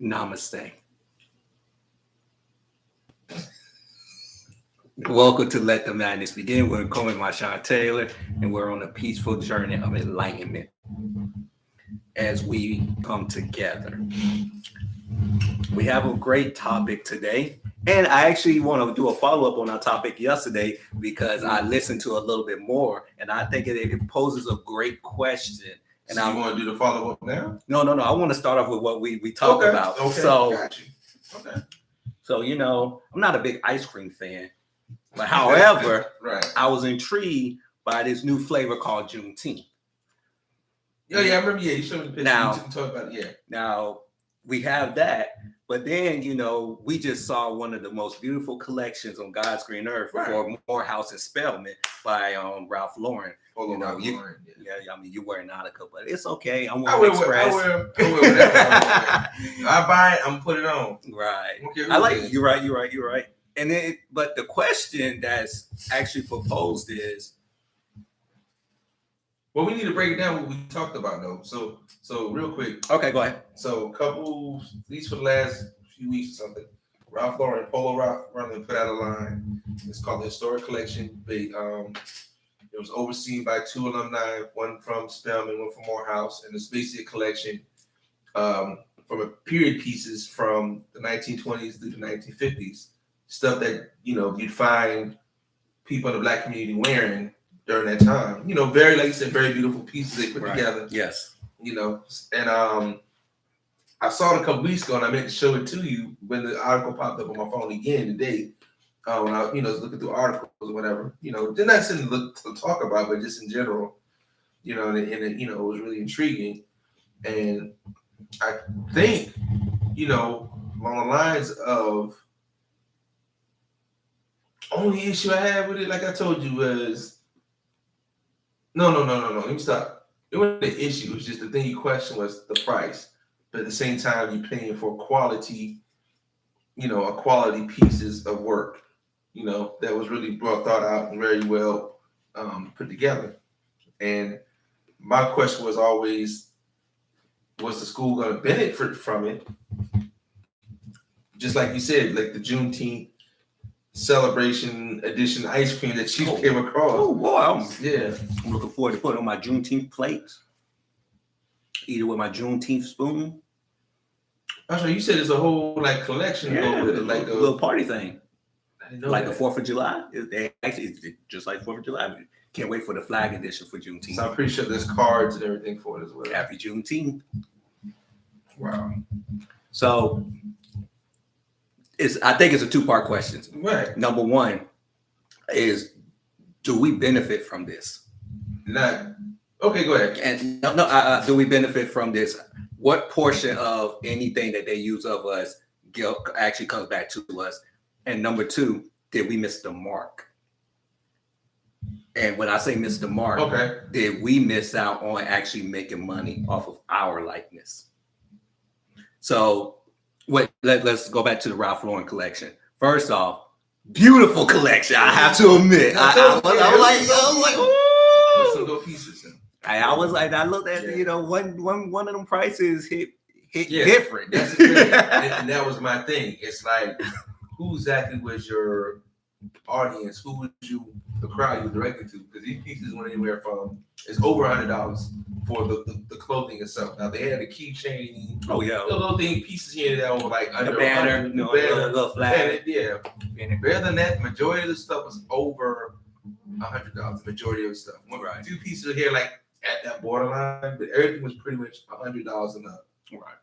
Namaste. Welcome to Let the Madness Begin. We're Coleman Marshawn Taylor, and we're on a peaceful journey of enlightenment as we come together. We have a great topic today, and I actually want to do a follow-up on our topic yesterday because I listened to a little bit more, and I think it poses a great question. And So you want to do the follow-up now? No. I want to start off with what we talked about. Okay, so, got you. Okay. So, I'm not a big ice cream fan. But however, right. I was intrigued by this new flavor called Juneteenth. Yeah, I remember. Yeah, you showed me the picture. Now, you talk about it. Yeah. Now we have that, but then we just saw one of the most beautiful collections on God's green earth for Morehouse and Spelman by Ralph Lauren. Lauren. Yeah. I mean, you wear Nautica, but it's okay. I'm wearing Express. I wear whatever. I buy it. I'm put it on. Right. I like it. You're right. And then, but the question that's actually proposed is, well, we need to break it down what we talked about though. So real quick. Okay, go ahead. So at least for the last few weeks or something, Ralph Lauren, Polo Ralph Lauren put out a line. It's called the Historic Collection. It was overseen by two alumni, one from Spelman, one from Morehouse, and it's basically a collection from a period pieces from the 1920s through the 1950s. Stuff that you'd find people in the Black community wearing during that time. Very, like you said, very beautiful pieces they put together. Yes. And I saw it a couple weeks ago, and I meant to show it to you when the article popped up on my phone again today. When I was looking through articles or whatever. They're not something to talk about, but just in general. And it was really intriguing, and I think along the lines of. Only issue I had with it, like I told you, was no. Let me stop. It wasn't the issue. It was just the thing you questioned was the price. But at the same time, you're paying for quality, quality pieces of work, that was really thought out and very well put together. And my question was always, was the school going to benefit from it? Just like you said, like the Juneteenth celebration edition ice cream that you came across. Oh boy, I'm looking forward to putting on my Juneteenth plates. Eat it with my Juneteenth spoon. That's right. You said it's a whole collection. Yeah, with it, like a little party thing. I didn't know like that. the 4th of July. It's just like 4th of July. Can't wait for the flag edition for Juneteenth. So I'm pretty sure there's cards and everything for it as well. Happy Juneteenth. Wow. So I think it's a two-part question. Right. Number one is, do we benefit from this? Okay, go ahead. And do we benefit from this? What portion of anything that they use of us actually comes back to us? And number two, did we miss the mark? And when I say miss the mark, did we miss out on actually making money off of our likeness? So let's go back to the Ralph Lauren collection. First off, beautiful collection. I have to admit. I was like, ooh. Some good pieces. I was like, I looked at one of them prices hit different. That's and that was my thing. It's like, who exactly was your audience? Who was the crowd you were directed to? Because these pieces went anywhere from it's over $100 for the clothing itself. Now they had a keychain. Oh yeah, the little thing pieces here that were like under the banner, little flag. Yeah. Better than that, majority of the stuff was over $100. The majority of the stuff. A few pieces of here like at that borderline, but everything was pretty much $100 and up. Right.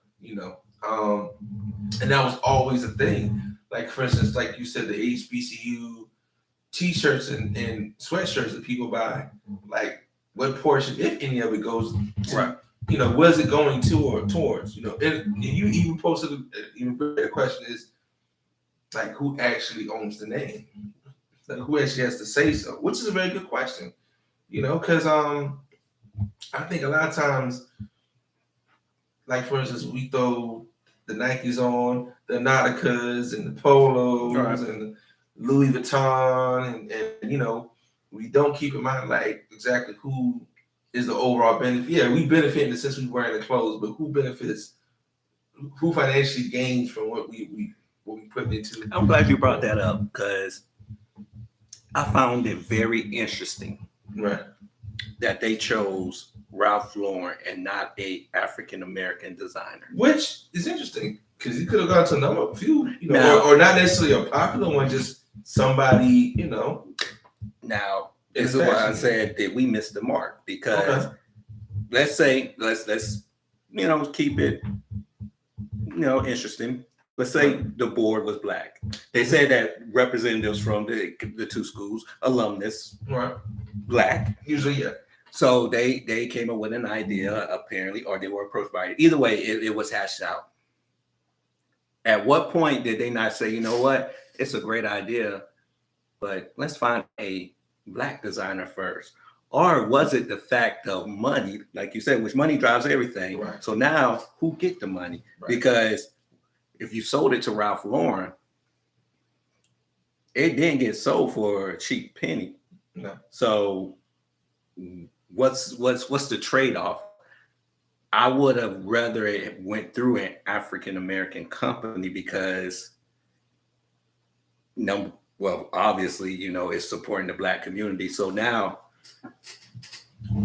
And that was always a thing. Like for instance, like you said, the HBCU T-shirts and sweatshirts that people buy. Like what portion, if any of it, goes to, where's it going to or towards? And you even posted even better question is like who actually owns the name? Like who actually has to say so? Which is a very good question. Because I think a lot of times, like for instance, we throw the Nikes on, the Nauticas and the Polos and the Louis Vuitton, and we don't keep in mind like exactly who is the overall benefit. Yeah, we benefit in the sense we're wearing the clothes, but who benefits who financially gains from what we put into. I'm glad you brought that up because I found it very interesting Right. that they chose Ralph Lauren and not a African American designer. Which is interesting because he could have gone to a few, Now- or not necessarily a popular one, just somebody, Now, in this is why I fashion. said that we missed the mark because Okay. let's say let's keep it interesting. Let's say the board was black. They said that representatives from the two schools, alumnus, Right. black. Usually, yeah. So they came up with an idea, apparently, or they were approached by it. Either way, it was hashed out. At what point did they not say, you know what, it's a great idea, but let's find a black designer first? Or was it the fact of money, like you said, which money drives everything? Right. So now who get the money? Right. Because if you sold it to Ralph Lauren, it didn't get sold for a cheap penny. No. So what's the trade-off? I would have rather it went through an African American company because obviously, it's supporting the black community. So now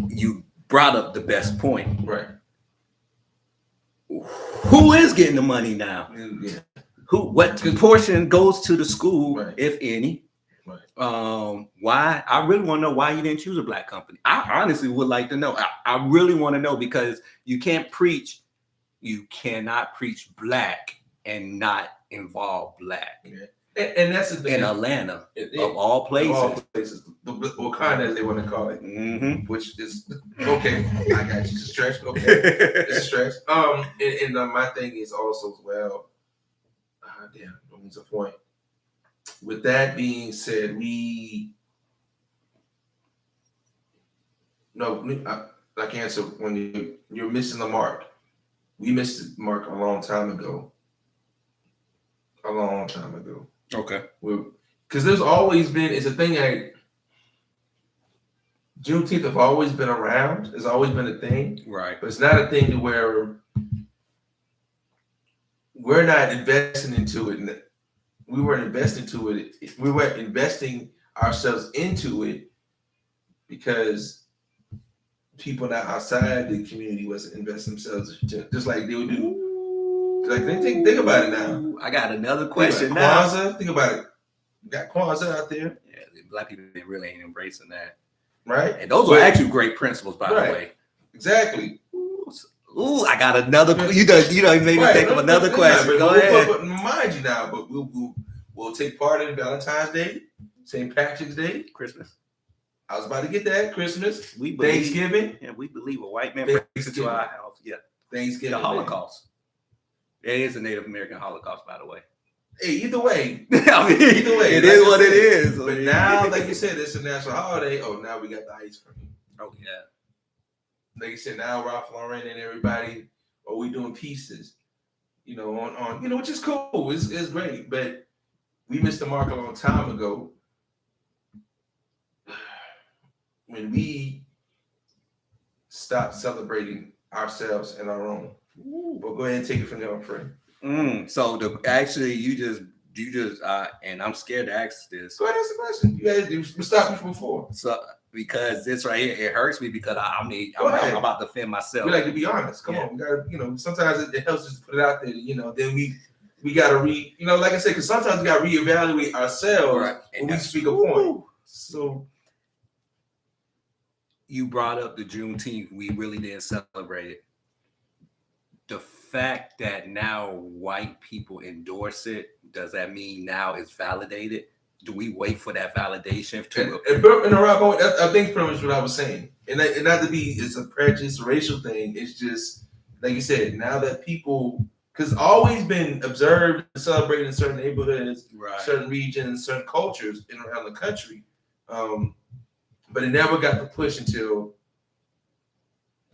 you brought up the best point. Right. Who is getting the money now? Yeah. What portion goes to the school, Right. if any? Right. Why? I really want to know why you didn't choose a black company. I honestly would like to know. I really want to know because you cannot preach black and not involve black. Yeah. And that's the thing. In Atlanta, of all places. Of all places. The Wakanda, as they want to call it. Mm-hmm. Which is okay. I got you. It's a stretch. Okay. It's a stretch. And my thing is also as well. Damn, that means a point. With that being said, I can answer when you're missing the mark. We missed the mark a long time ago. A long time ago. Okay. Because there's always been, it's a thing Juneteenth have always been around. It's always been a thing. Right. But it's not a thing to where we're not investing into it. We weren't investing into it. We weren't investing ourselves into it because people not outside the community wasn't investing themselves just like they would do. Like think about it now. I got another question now. now. Kwanzaa, think about it. You got Kwanzaa out there. Yeah, black people really ain't embracing that. Right. And those are actually great principles, by the way. Exactly. Ooh, I got another. You made me think of another question. Go ahead. But mind you now, but we'll take part in Valentine's Day, St. Patrick's Day, Christmas. I was about to get that. Christmas, Thanksgiving. Yeah, we believe a white man brings it to our house. Yeah, Thanksgiving. The Holocaust. It is a Native American Holocaust, by the way. Hey, either way, either way, it is what it is. But now, like you said, it's a national holiday. Oh, now we got the ice cream. Oh yeah. Like you said, now Ralph Lauren and everybody, we doing pieces, on which is cool. It's great, but we missed the mark a long time ago when we stopped celebrating ourselves and our own. But go ahead and take it from there, my friend. So you just and I'm scared to ask this. Go ahead and ask the question. You stopped me from before. So because this right here, it hurts me because I'm about to defend myself. We like to be honest. Come on, we gotta, sometimes it helps us to put it out there, then we gotta like I said, because sometimes we gotta reevaluate ourselves when we speak a point. So you brought up the Juneteenth, we really didn't celebrate it. The fact that now white people endorse it, does that mean now it's validated? Do we wait for that validation to? I think pretty much what I was saying, and not to be, it's a prejudice, racial thing. It's just like you said. Now that people, because it's always been observed and celebrated in certain neighborhoods, certain regions, certain cultures around the country, but it never got the push until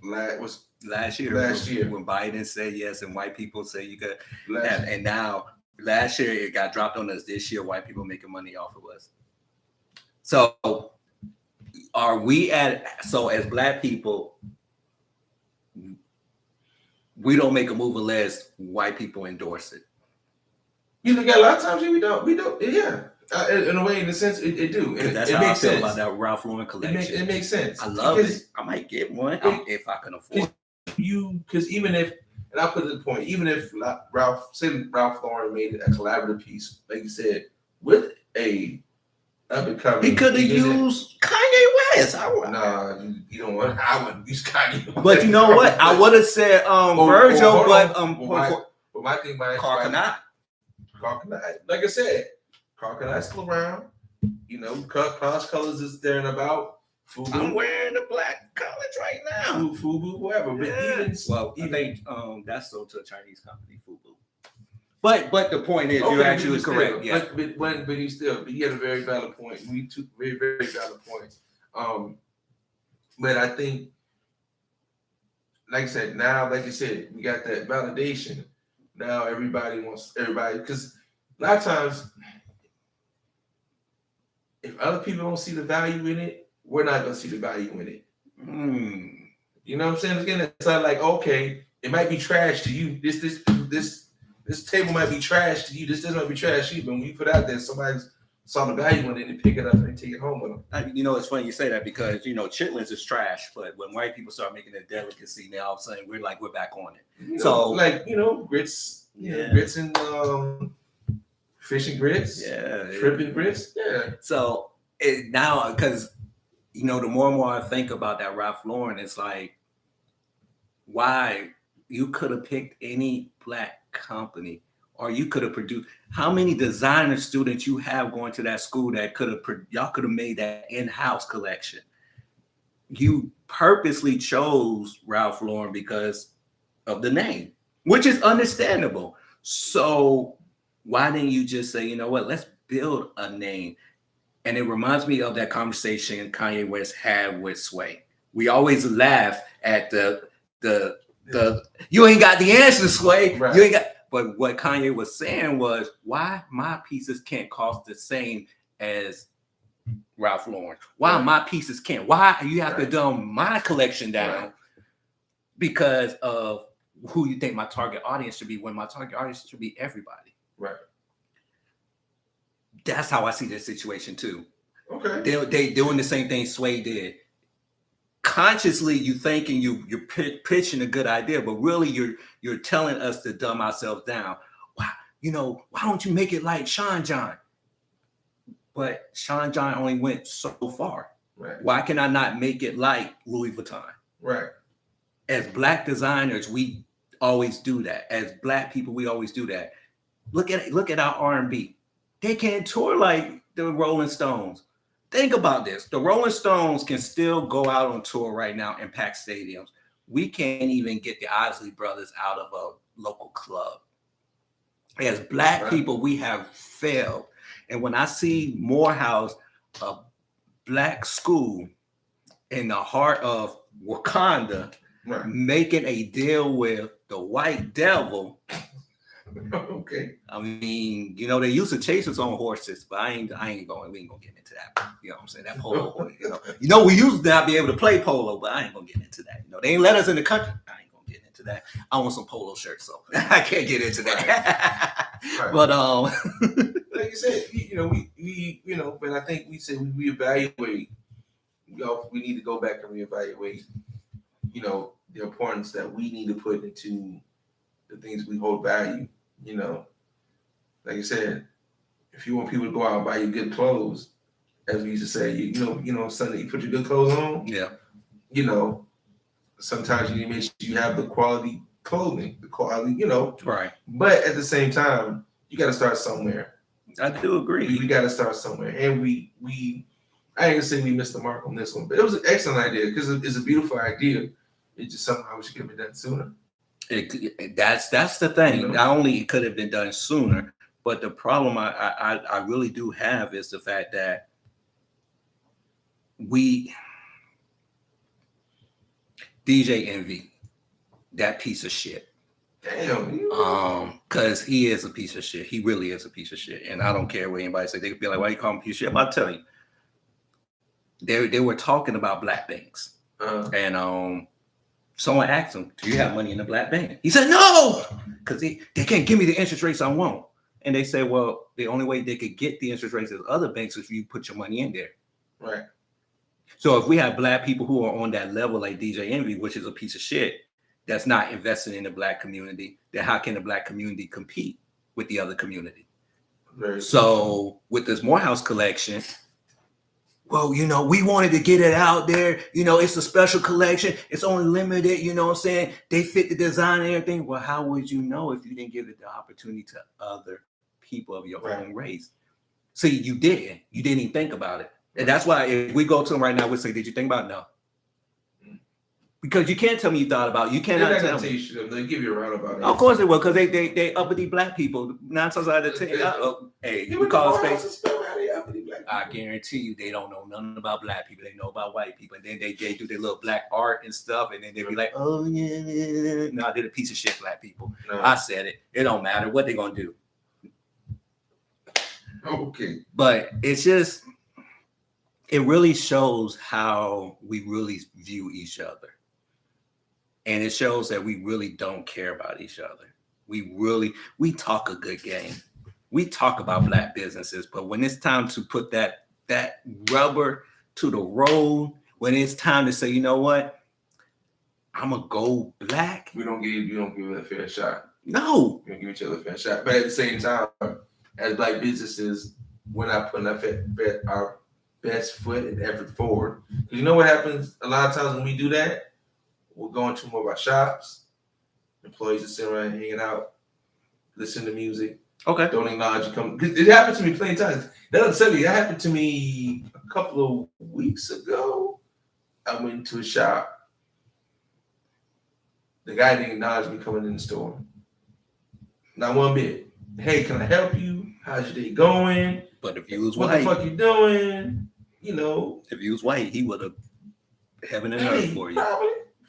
last year when Biden said yes and white people say you could, and now. Last year it got dropped on us. This year, white people making money off of us. So, as Black people, we don't make a move unless white people endorse it. You look at a lot of times, we don't, yeah. In a way, in a sense, it do. And That's it how I makes feel sense. about that Ralph Lauren collection. It makes sense. I love it. I might get one if I can afford it. Because even if, and I'll put it to the point, even if Ralph Lauren made a collaborative piece, like you said, with a up-and-coming, he could have used Kanye West. Nah, you don't want. I wouldn't use Kanye. But you know what? I would have said Virgil, but my thing about it, Carcanite. Like I said, Carcanite's still around. You know, Cross Colors is there and about. Fubu. I'm wearing the black college right now. Fubu, whoever. Yeah. That's sold to a Chinese company, Fubu. But the point is, you're actually correct. Yeah. But he had a very valid point. We took very, very valid points. But I think, like you said, we got that validation. Now everybody, because a lot of times, if other people don't see the value in it, we're not going to see the value in it. You know what I'm saying? Again, it's not like, okay, it might be trash to you. This table might be trash to you. This might be trash to you. But when you put it out there, somebody saw the value in it and pick it up and take it home with them. You know, it's funny you say that because, you know, chitlins is trash. But when white people start making a delicacy, now all of a sudden we're back on it. Grits, grits and fish and grits, shrimp and grits, So now, because, you know, the more and more I think about that Ralph Lauren, it's like, why you could have picked any black company, or you could have produced. How many designer students you have going to that school that y'all could have made that in-house collection? You purposely chose Ralph Lauren because of the name, which is understandable. So why didn't you just say, you know what, let's build a name? And it reminds me of that conversation Kanye West had with Sway. We always laugh at the you ain't got the answer, Sway. Right. You ain't got. But what Kanye was saying was, why my pieces can't cost the same as Ralph Lauren? Why my pieces can't? Why you have to dumb my collection down because of who you think my target audience should be, when my target audience should be everybody. Right. That's how I see this situation too. Okay. They doing the same thing Sway did. Consciously, you thinking you're pitching a good idea, but really you're telling us to dumb ourselves down. Why don't you make it like Sean John? But Sean John only went so far. Right. Why can I not make it like Louis Vuitton? Right. As black designers, we always do that. As black people, we always do that. Look at our R&B. They can't tour like the Rolling Stones. Think about this. The Rolling Stones can still go out on tour right now and pack stadiums. We can't even get the Isley Brothers out of a local club. As black people, we have failed. And when I see Morehouse, a black school in the heart of Wakanda, making a deal with the white devil. Okay. I mean, you know, they used to chase us on horses, but we ain't gonna get into that. You know what I'm saying? That polo, you know, we used to not be able to play polo, but I ain't gonna get into that. You know, they ain't let us in the country. I ain't gonna get into that. I want some polo shirts, so I can't get into that. Right. But like you said, we but I think we said we reevaluate. We need to go back and reevaluate, the importance that we need to put into the things we hold value. Like I said, if you want people to go out and buy you good clothes, as we used to say, Sunday, you put your good clothes on. Yeah. Sometimes you need to make sure you have the quality clothing, Right. But at the same time, you got to start somewhere. I do agree. We got to start somewhere, and I ain't gonna say we missed the mark on this one, but it was an excellent idea because it's a beautiful idea. It just somehow we should get it done sooner. That's the thing. Not only it could have been done sooner, but the problem I really do have is the fact that DJ Envy, that piece of shit. Damn. Because he is a piece of shit. He really is a piece of shit. And I don't care what anybody say. They could be like, why you call him a piece of shit? But I'll tell you. They were talking about black things. And Someone asked him, "Do you have money in the black bank?" He said, "No," because they can't give me the interest rates I want. And they said, "Well, the only way they could get the interest rates as other banks is if you put your money in there." Right. So if we have black people who are on that level, like DJ Envy, which is a piece of shit, that's not investing in the black community, then how can the black community compete with the other community? Very So with this Morehouse collection, well, we wanted to get it out there. It's a special collection. It's only limited. You know what I'm saying? They fit the design and everything. Well, how would you know if you didn't give it the opportunity to other people of your own race? See, you didn't. You didn't even think about it. And that's why if we go to them right now, we'll say, "Did you think about it?" No. Because you can't tell me you thought about it. You cannot tell me. They give you a roundabout answer. Of course they will, because they uppity black people. 9 times out of 10. Hey, you call space. I guarantee you they don't know nothing about black people. They know about white people. And then they do their little black art and stuff. And then they be like, "Oh, yeah. No, they're a piece of shit, black people." No. I said it. It don't matter what they're going to do. Okay. But it's just, it really shows how we really view each other. And it shows that we really don't care about each other. We talk a good game. We talk about black businesses, but when it's time to put that rubber to the road, when it's time to say, "You know what? I'm gonna go black." You don't give it a fair shot. No. You don't give each other a fair shot. But at the same time, as black businesses, we're not putting our best foot and effort forward. Because you know what happens a lot of times when we do that? We're going to more of our shops. Employees are sitting around hanging out, listening to music. Okay. Don't acknowledge you come. It happened to me plenty of times. That happened to me a couple of weeks ago. I went to a shop. The guy didn't acknowledge me coming in the store. Not one bit. "Hey, can I help you? How's your day going?" But if you was what white, the fuck you doing? If you was white, he would have heaven and earth for you.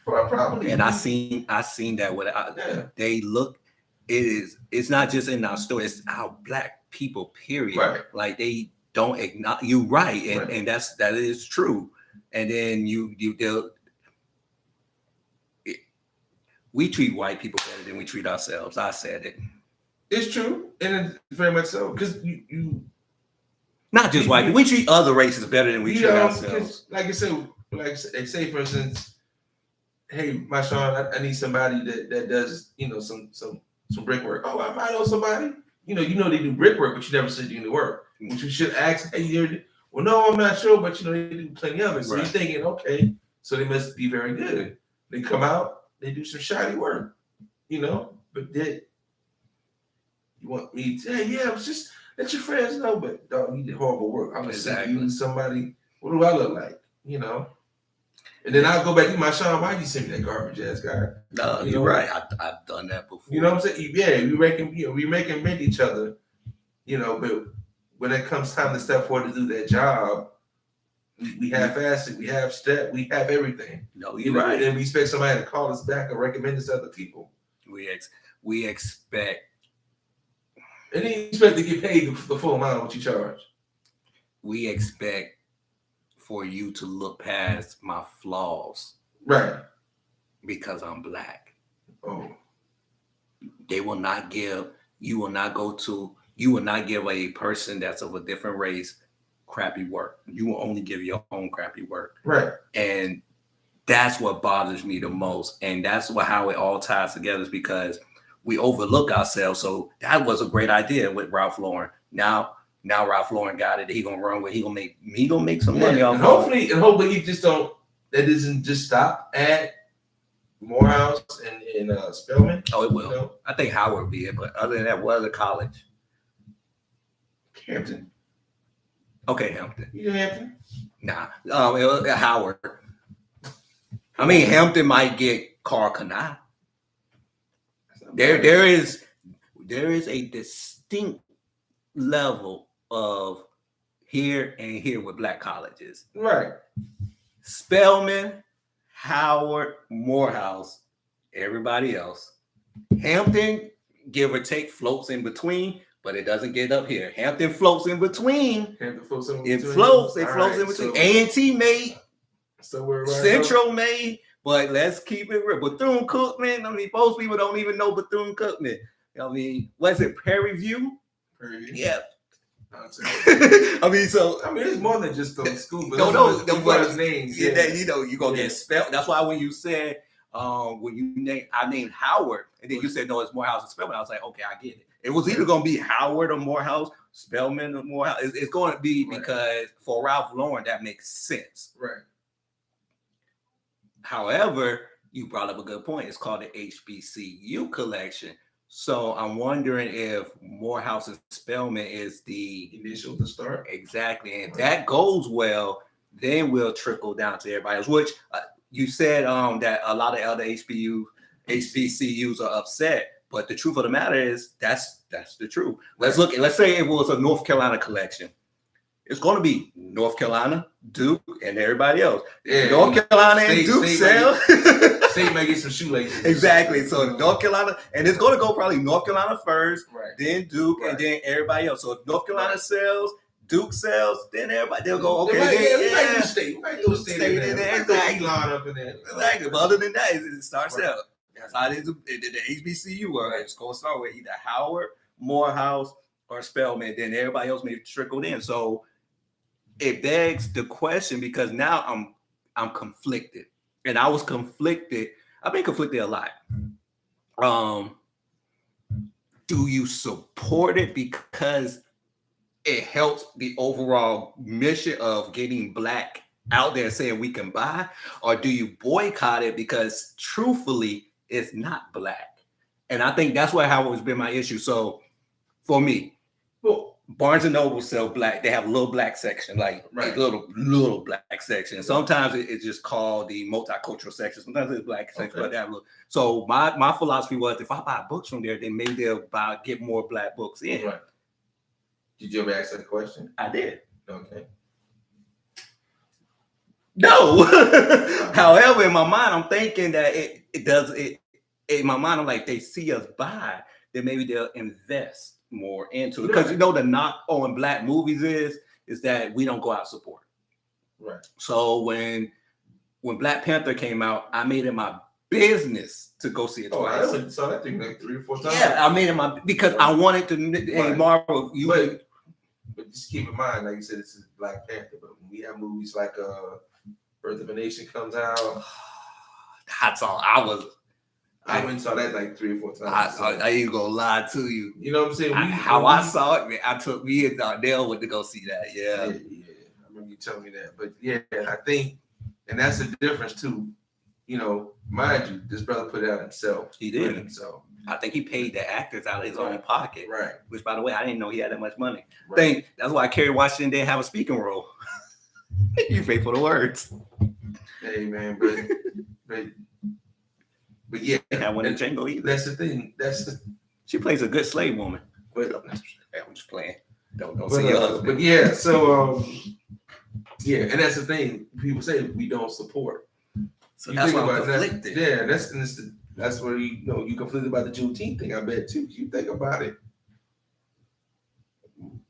Probably. And I seen that with they look. It's not just in our store, it's our black people, period. Right. Like they don't acknowledge you, right? And that is true. And then we treat white people better than we treat ourselves. I said it. It's true, and it's very much so. Because you not just white people, we treat other races better than we treat ourselves. Like I said, they say, for instance, "Hey, Marshawn, I need somebody that does some brickwork." "Oh, I might know somebody." You know they do brickwork, but you never see doing the work. Which you should ask, "Hey, well, no, I'm not sure, but they do plenty of it." So you're thinking, okay, so they must be very good. They come out, they do some shoddy work, but you want me to, "Hey, yeah, it's just let your friends know," but dog, you did horrible work. I'm gonna send you somebody. What do I look like? And then I'll go back to my Sean. "Why you send me that garbage ass guy?" No, you're right. I've done that before. You know what I'm saying? Yeah, we recommend each other. But when it comes time to step forward to do that job, we have fasted, we have step, we have everything. No, you're right. And we expect somebody to call us back and recommend us to other people. We expect. And then you expect to get paid the full amount of what you charge. We expect for you to look past my flaws. Right. Because I'm black. Oh. You will not give a person that's of a different race crappy work. You will only give your own crappy work. Right. And that's what bothers me the most. And that's how it all ties together, is because we overlook ourselves. So that was a great idea with Ralph Lauren. Now Ralph Lauren got it. He gonna run with. He gonna make some money off. Hopefully he just don't. That doesn't just stop at Morehouse and Spelman. Oh, it will. I think Howard will be it, but other than that, what other college? Hampton. Okay, Hampton. You know Hampton? Nah. Howard. I mean, Hampton might get Carl Kanai. There is a distinct level of here and here with black colleges. Right. Spelman, Howard, Morehouse, everybody else. Hampton, give or take, floats in between, but it doesn't get up here. Hampton floats in between. It floats in between. A&T made. Somewhere Central made. But let's keep it real. Bethune-Cookman, I mean, most people don't even know Bethune-Cookman. I mean, what's it, Prairie View? Yeah. I mean, so I mean, it's more than just those schools, but those names. Yeah, that, you know, you're gonna get spelled. That's why when you said I named Howard, and then you said no, it's Morehouse and Spelman. I was like, okay, I get it. It was either gonna be Howard or Morehouse, Spelman or Morehouse. It's going to be because for Ralph Lauren that makes sense. Right. However, you brought up a good point. It's called the HBCU collection. So I'm wondering if Morehouse and Spelman is the initial to start. Exactly. And if that goes well, then we'll trickle down to everybody else, which you said that a lot of other HBCUs are upset. But the truth of the matter is that's the truth. Let's say it was a North Carolina collection. It's going to be North Carolina, Duke, and everybody else. Yeah, North Carolina and Duke sell. State may get some shoelaces. Exactly. So North Carolina, and it's going to go probably North Carolina first, right, then Duke, and then everybody else. So if North Carolina sells, Duke sells, then everybody they'll go okay. We might do a state in there. Exactly. Up in there. Exactly. But other than that, it starts out. That's how it is. The HBCU where it's going to start with either Howard, Morehouse, or Spelman. Then everybody else may trickle in. So it begs the question because now I'm conflicted, and I was conflicted. I've been conflicted a lot. Do you support it because it helps the overall mission of getting Black out there saying we can buy, or do you boycott it because truthfully it's not Black? And I think that's what has always been my issue. So for me, Barnes and Noble sell Black. They have a little Black section, like little Black section. Sometimes it's just called the multicultural section. Sometimes it's Black section. But so my philosophy was if I buy books from there, then maybe they'll get more Black books in. Right. Did you ever ask that question? I did. Okay. No. However, in my mind, I'm thinking that it does. In my mind, I'm like, they see us buy, then maybe they'll invest more into it. Because you know the knock on Black movies is that we don't go out support. Right. So when Black Panther came out, I made it my business to go see it twice. I saw that thing like 3 or 4 times. Yeah, I made it because I wanted to. Hey, Marvel, but just keep in mind, like you said, this is Black Panther. But when we have movies like Birth of a Nation comes out, that's all. I went and saw that like 3 or 4 times. I ain't gonna lie to you. You know what I'm saying? I saw it, man. I took me and Darnell went to go see that. Yeah. I remember you telling me that. But yeah, I think, and that's the difference too. You know, mind you, this brother put it out himself. He did. So I think he paid the actors out of his own pocket. Right. Which, by the way, I didn't know he had that much money. Right. I think that's why Kerry Washington didn't have a speaking role. You pay for the words. Hey man, but yeah, that one in Django either. That's the thing. She plays a good slave woman. But I'm just playing. Don't see your husband. But yeah, so yeah, and that's the thing. People say we don't support. So that's why I'm conflicted. That's where you conflicted about the Juneteenth thing. I bet too. You think about it.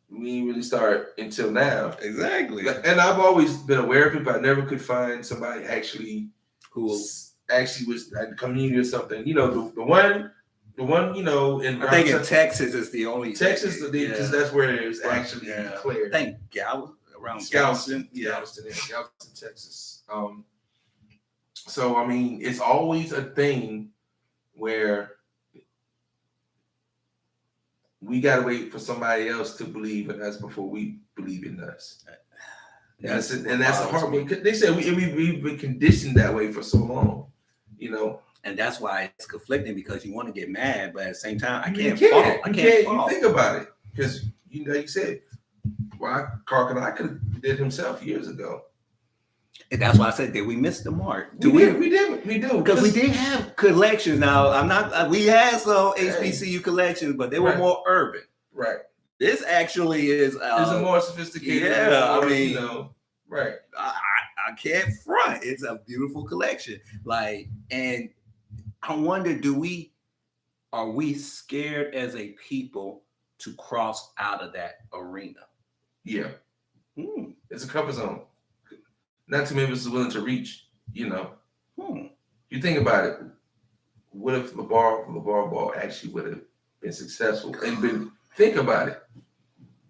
We didn't really start until now. Exactly. And I've always been aware of it, but I never could find somebody who actually was at the community or something. You know, the one, in I think in Texas is the only Texas because that's where it was actually declared. I think around Galveston, Texas. So I mean, it's always a thing where we gotta wait for somebody else to believe in us before we believe in us. That's a hard one. They said we've been conditioned that way for so long, you know. And that's why it's conflicting because you want to get mad, but at the same time, I can't. You think about it because you said, "Why Carl I could have did himself years ago." And that's why I said, did we miss the mark? We do because we did have collections. Now I'm not. We had some HBCU collections, but they were more urban. Right. This actually is. It's a more sophisticated. Yeah, I mean, right. I can't front. It's a beautiful collection. And I wonder, are we scared as a people to cross out of that arena? Yeah. It's a comfort zone. Not too many of us are willing to reach, You think about it. What if LeVar Ball actually would have been successful and been? Think about it.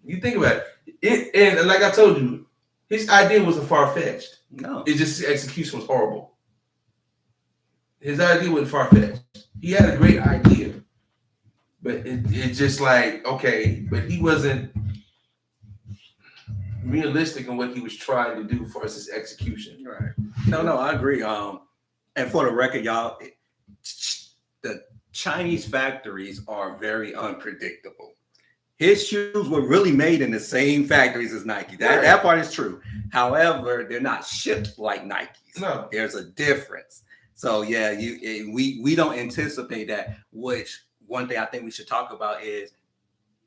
You think about it. And like I told you, his idea wasn't far fetched. No. It's just his execution was horrible. His idea wasn't far fetched. He had a great idea, but it just like okay, but he wasn't realistic in what he was trying to do for his execution. Right. No, I agree. And for the record, y'all, the Chinese factories are very unpredictable. His shoes were really made in the same factories as Nike. That part is true. However, they're not shipped like Nikes. No. There's a difference. So yeah, we don't anticipate that. Which one thing I think we should talk about is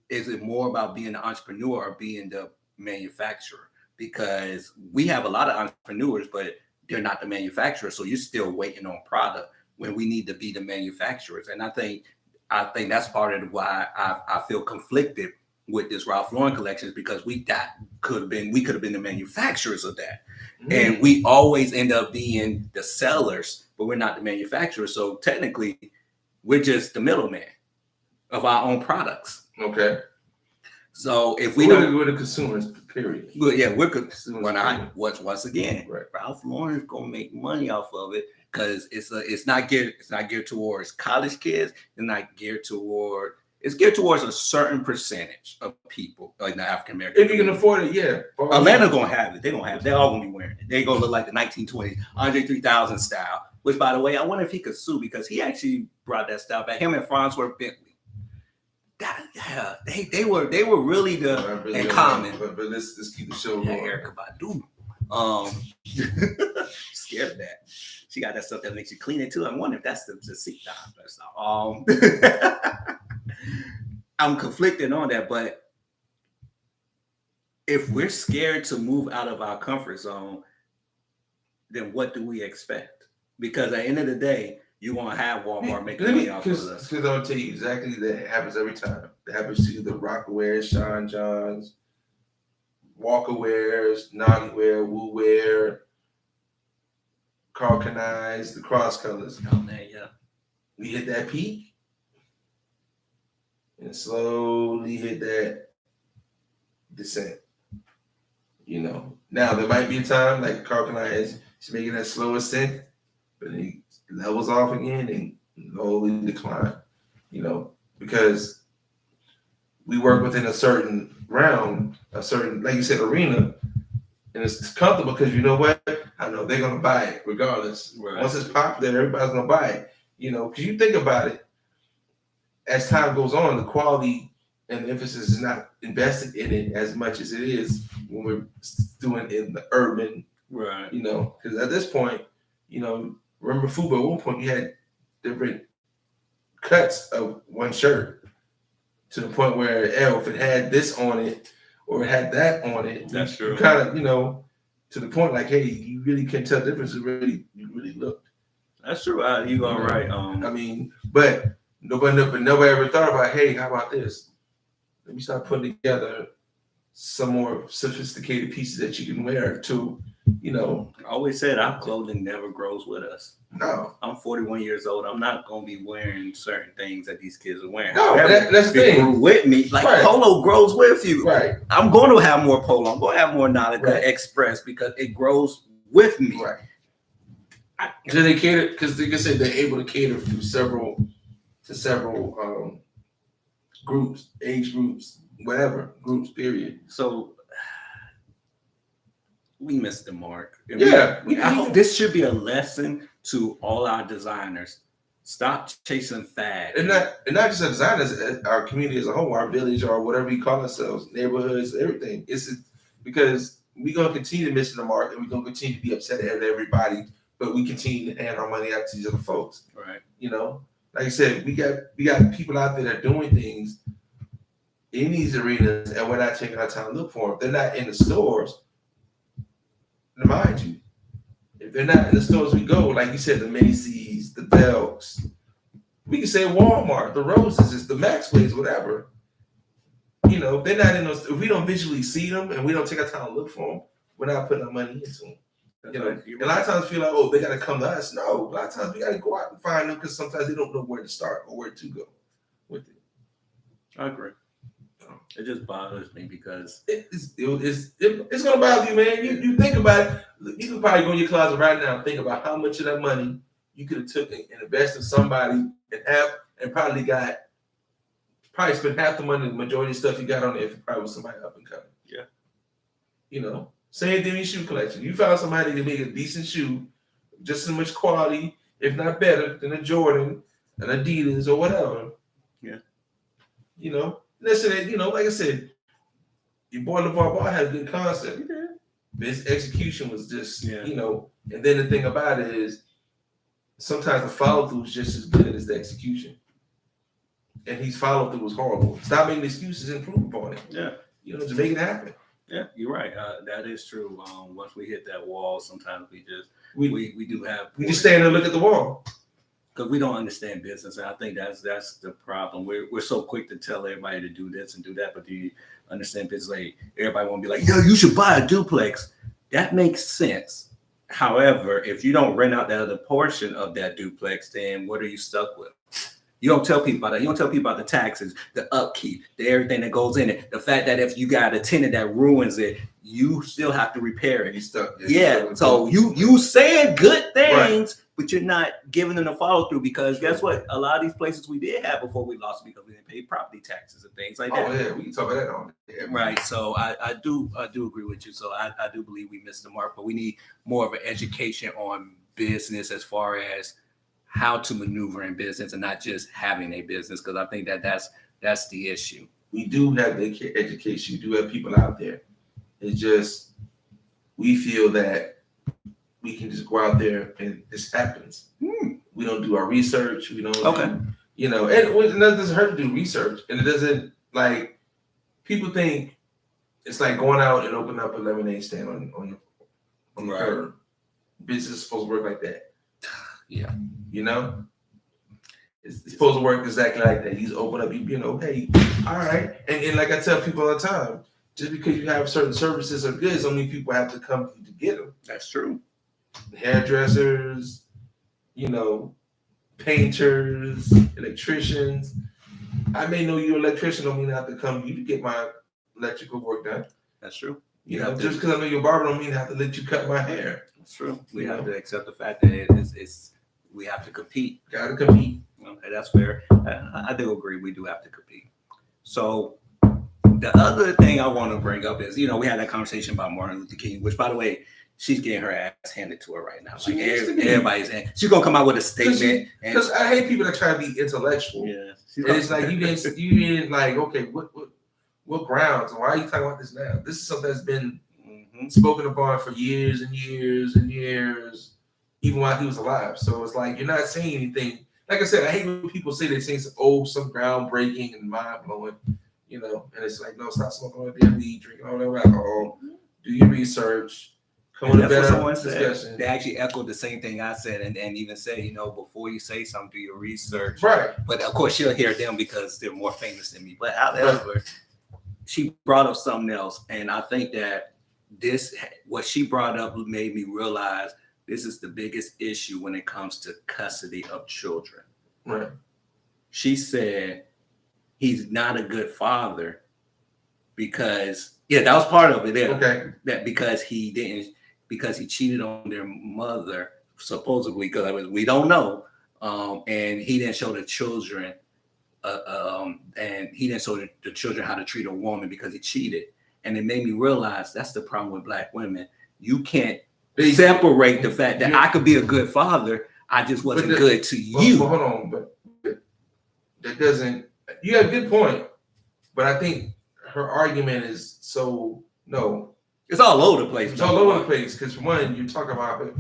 it more about being an entrepreneur or being the manufacturer? Because we have a lot of entrepreneurs, but they're not the manufacturer. So you're still waiting on product when we need to be the manufacturers. And I think that's part of why I feel conflicted with this Ralph Lauren collection, is because we could have been the manufacturers of that. And we always end up being the sellers, but we're not the manufacturers. So technically, we're just the middleman of our own products. Okay. So if we're the consumers, period. Well, yeah, we're consumers. Once again, right. Ralph Lauren's gonna make money off of it because it's not geared towards college kids. It's geared towards a certain percentage of people, like the African American. If you can afford it, yeah. Atlanta gonna have it. They're gonna have it. They're all gonna be wearing it. They're gonna look like the 1920s, Andre 3000 style. Which, by the way, I wonder if he could sue because he actually brought that style back. Him and Farnsworth Bentley. They were really in common. But let's keep the show going. Erykah Badu. Scared of that. She got that stuff that makes you clean it too. I wonder if that's the seat down. I'm conflicted on that, but if we're scared to move out of our comfort zone, then what do we expect? Because at the end of the day, you want to have Walmart making money off of us. Because I'll tell you exactly that happens every time. It happens to the Rockaware, Sean Johns, Walkawares, Naughtywear, Woowear, Carl Kanais, the Cross Colors. Oh man, yeah. We hit that peak and slowly hit that descent. You know. Now there might be a time like Carl Kanais, he's making that slow ascent, but then he levels off again and slowly decline, you know, because we work within a certain realm, a certain, like you said, arena, and it's comfortable because you know what? I know they're gonna buy it regardless. Right. Once it's popular, everybody's gonna buy it, you know, because you think about it, as time goes on, the quality and the emphasis is not invested in it as much as it is when we're doing it in the urban, right? You know, because at this point, you know, remember FUBU at one point you had different cuts of one shirt to the point where if it had this on it or it had that on it, that's true. Kind of, you know, to the point like, hey, you really can't tell the difference. You really looked. That's true. You are right. I mean, but nobody ever thought about, hey, how about this? Let me start putting together some more sophisticated pieces that you can wear to, you know. I always said our clothing never grows with us. No. I'm 41 years old. I'm not going to be wearing certain things that these kids are wearing. No, that's the thing. Grew with me. Like polo grows with you. Right. I'm going to have more polo. I'm going to have more knowledge express because it grows with me. Right. So they cater, because they can say they're able to cater to several groups, age groups, whatever groups, period. So we missed the mark. Yeah. I hope this should be a lesson to all our designers. Stop chasing fads. And not just our designers, our community as a whole, our village or whatever we call ourselves, neighborhoods, everything. It's because we're going to continue to miss the mark and we're going to continue to be upset at everybody, but we continue to hand our money out to these other folks. Right. You know, like I said, we got people out there that are doing things in these arenas and we're not taking our time to look for them. They're not in the stores. Mind you, if they're not in the stores we go, like you said, the Macy's, the Belks, we can say Walmart, the Roses, the Maxways, whatever. You know, if they're not in those, if we don't visually see them and we don't take our time to look for them, we're not putting our money into them. You know, and a lot of times feel like, oh, they got to come to us. No, a lot of times we got to go out and find them because sometimes they don't know where to start or where to go with it. I agree. It just bothers me because It's gonna bother you, man. You think about it. You can probably go in your closet right now and think about how much of that money you could have took and invested in somebody and probably spent half the money, the majority of stuff you got on there if it probably was somebody up and coming. Yeah. You know, same thing in shoe collection. You found somebody that made a decent shoe, just as much quality, if not better, than a Jordan, an Adidas, or whatever. Yeah. You know, listen, you know, like I said, your boy LeVar Ball had a good concept. His execution was just, you know, and then the thing about it is sometimes the follow through is just as good as the execution. And his follow through was horrible. Stop making excuses and improve upon it. Yeah. You know, just make it happen. Yeah, you're right. That is true. Once we hit that wall, sometimes we just stand there and look at the wall. Because we don't understand business. And I think that's the problem. We're so quick to tell everybody to do this and do that, but do you understand business? Like everybody won't be like, yo, you should buy a duplex. That makes sense. However, if you don't rent out that other portion of that duplex, then what are you stuck with? You don't tell people about that. You don't tell people about the taxes, the upkeep, everything that goes in it. The fact that if you got a tenant that ruins it, you still have to repair it. You stuck. Yeah. So you saying good things, but you're not giving them the follow through because guess what? A lot of these places we did have before we lost because we didn't pay property taxes and things like that. Oh yeah, we can talk about that on there. Right. So I do agree with you. So I do believe we missed the mark, but we need more of an education on business as far as how to maneuver in business and not just having a business, because I think that's the issue. We do have the education. We do have people out there. It's just we feel that we can just go out there and this happens. We don't do our research. We don't. Okay. You know, and it doesn't hurt to do research, and it doesn't like people think it's like going out and opening up a lemonade stand on the curb. Business is supposed to work like that. Yeah. You know, it's supposed to work exactly like that. He's open up, you know, hey, all right. And like I tell people all the time, just because you have certain services or goods, so many people have to come to get them. That's true. Hairdressers, you know, painters, electricians. I may know you're an electrician, don't mean I have to come to you to get my electrical work done. That's true. You know, just because I know you're a barber don't mean I have to let you cut my hair. That's true. We have to accept the fact that it's we have to compete. Gotta compete. Okay, that's fair. I do agree. We do have to compete. So the other thing I want to bring up is, you know, we had that conversation about Martin Luther King, which, by the way, she's getting her ass handed to her right now. Like everybody's in. She's gonna come out with a statement. Because I hate people that try to be intellectual. Yeah. And it's like you didn't like, okay, what grounds? Why are you talking about this now? This is something that's been spoken upon for years and years and years, even while he was alive. So it's like you're not saying anything. Like I said, I hate when people say they're saying some groundbreaking and mind blowing, you know. And it's like, no, stop smoking all that damn weed, drinking all that alcohol, do your research, come with a better discussion. They actually echoed the same thing I said, and even said, you know, before you say something, do your research. Right. But of course, she'll hear them because they're more famous than me. But however, she brought up something else, and I think that what she brought up made me realize this is the biggest issue when it comes to custody of children. Right. She said he's not a good father because that was part of it. Okay. That because he cheated on their mother, supposedly, because we don't know. And he didn't show the children the children how to treat a woman because he cheated. And it made me realize that's the problem with Black women. You can't separate the fact that I could be a good father. I just wasn't good to you. Hold on, but that doesn't. You have a good point, but I think her argument is no. It's all over the place. It's all over the place because for one, you're talking about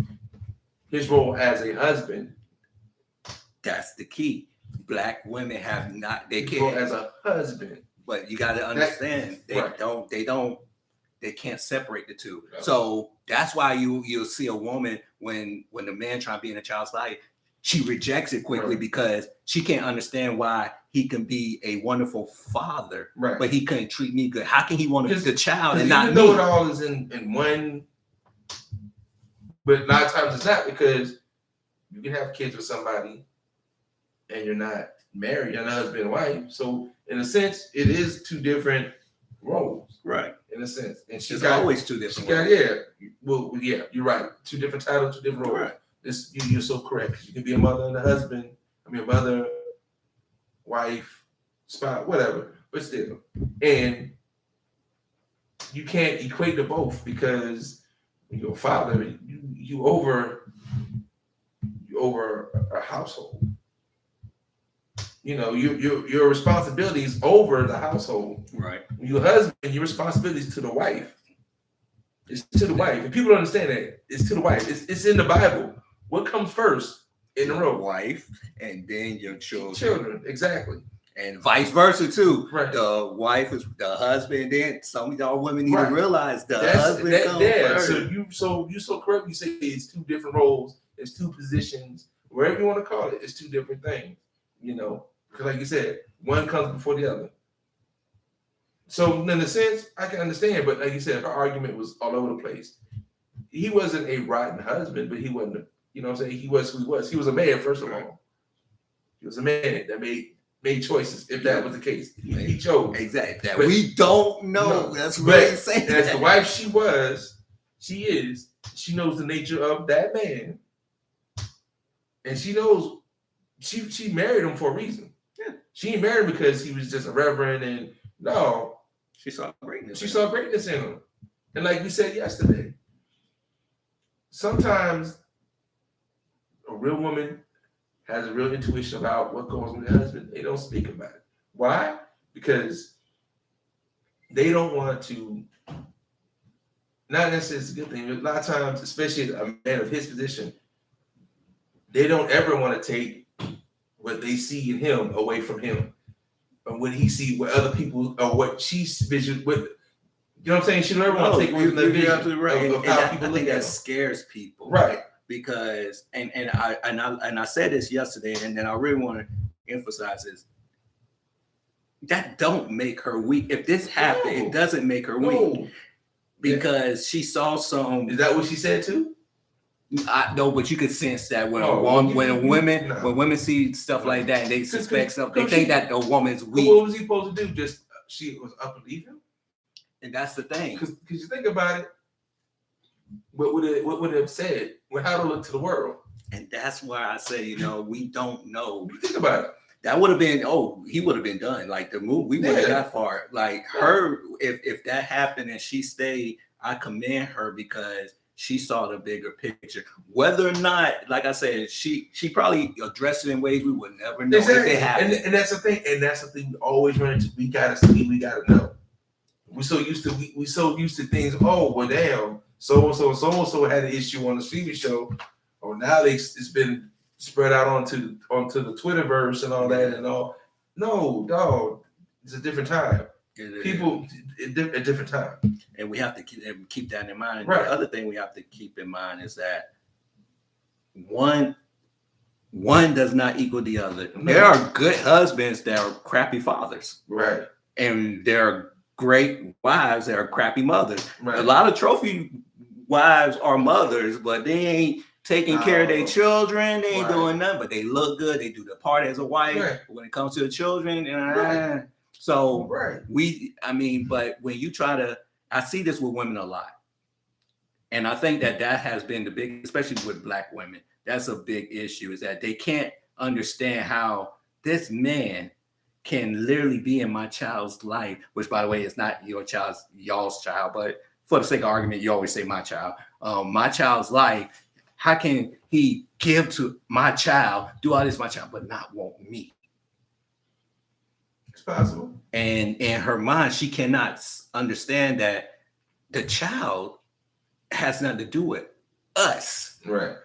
his role as a husband. That's the key. Black women have not. They his can't role as a husband. But you got to understand, they can't separate the two. No. So that's why you'll see a woman when the man trying to be in a child's life, she rejects it quickly because she can't understand why he can be a wonderful father, but he couldn't treat me good. How can he want the child and not me? Even though it all is in one But a lot of times it's not, because you can have kids with somebody and you're not married, you're not husband and wife. So in a sense, it is two different roles. Right. In a sense. And It's always two different roles. yeah, you're right. Two different titles, two different roles. Right. You're so correct. You can be a mother and a husband. I mean, a mother, wife, spouse, whatever. But still. And you can't equate to both, because you're a father, you over a household. You know, your responsibility is over the household. Right. Your husband, your responsibility is to the wife. It's to the wife. And people don't understand that. It's to the wife. It's in the Bible. What comes first in the row? Wife, and then your children. Children, exactly. And vice versa too. Right. The wife is the husband. Then some of y'all women need to realize the husband comes first. So you so correctly say it's two different roles. It's two positions. Wherever you want to call it, it's two different things. You know, because like you said, one comes before the other. So in a sense, I can understand. But like you said, her argument was all over the place. He wasn't a rotten husband, but he wasn't. You know what I'm saying? He was who he was. He was a man, first of all. He was a man that made choices, if that was the case. He chose. Exactly. That we don't know. That's really saying. As the wife she knows the nature of that man. And she knows she married him for a reason. Yeah. She ain't married because he was just a reverend, and no. She saw greatness. She saw greatness in him. And like we said yesterday, sometimes a real woman has a real intuition about what goes on with their husband. They don't speak about it. Why? Because they don't want to, not necessarily it's a good thing, but a lot of times, especially a man of his position, they don't ever want to take what they see in him away from him. And what he see, what other people, or what she's vision, what, you know what I'm saying? She never want to take away from the vision of how people look at that him. scares people. Right. Because and I said this yesterday, and then I really want to emphasize this. That don't make her weak. If this happened, it doesn't make her weak. Because she saw some. Is that what she said too? I know, but you could sense that when women see stuff like that, and they suspect something. They think that the woman's weak. What was he supposed to do? Just she was up and leave him? And that's the thing. Because you think about it, what would it have said? How to look to the world? And that's why I say, we don't know. You think about it. That would have been, he would have been done. Like the move, we wouldn't have got far. Like her, if that happened and she stayed, I commend her because she saw the bigger picture. Whether or not, like I said, she probably addressed it in ways we would never know if it happened. And that's the thing. And that's the thing we always run into. We gotta see. We gotta know. We so used to things. Oh well, damn. So and so had an issue on the TV show. Oh, now it's been spread out onto the Twitterverse and all that and all. No, dog. It's a different time. People a different time. And we have to keep that in mind. Right. The other thing we have to keep in mind is that one does not equal the other. No. There are good husbands that are crappy fathers. Right. And there are great wives that are crappy mothers. Right. A lot of trophy wives are mothers, but they ain't taking care of their children. They ain't doing nothing, but they look good. They do the part as a wife. Right. But when it comes to the children, but when you try to, I see this with women a lot. And I think that has been the big, especially with Black women, that's a big issue, is that they can't understand how this man can literally be in my child's life, which by the way, is not y'all's child, but for the sake of argument, you always say my child. My child's life, how can he give to my child, do all this my child, but not want me? It's possible. And in her mind, she cannot understand that the child has nothing to do with us. Right.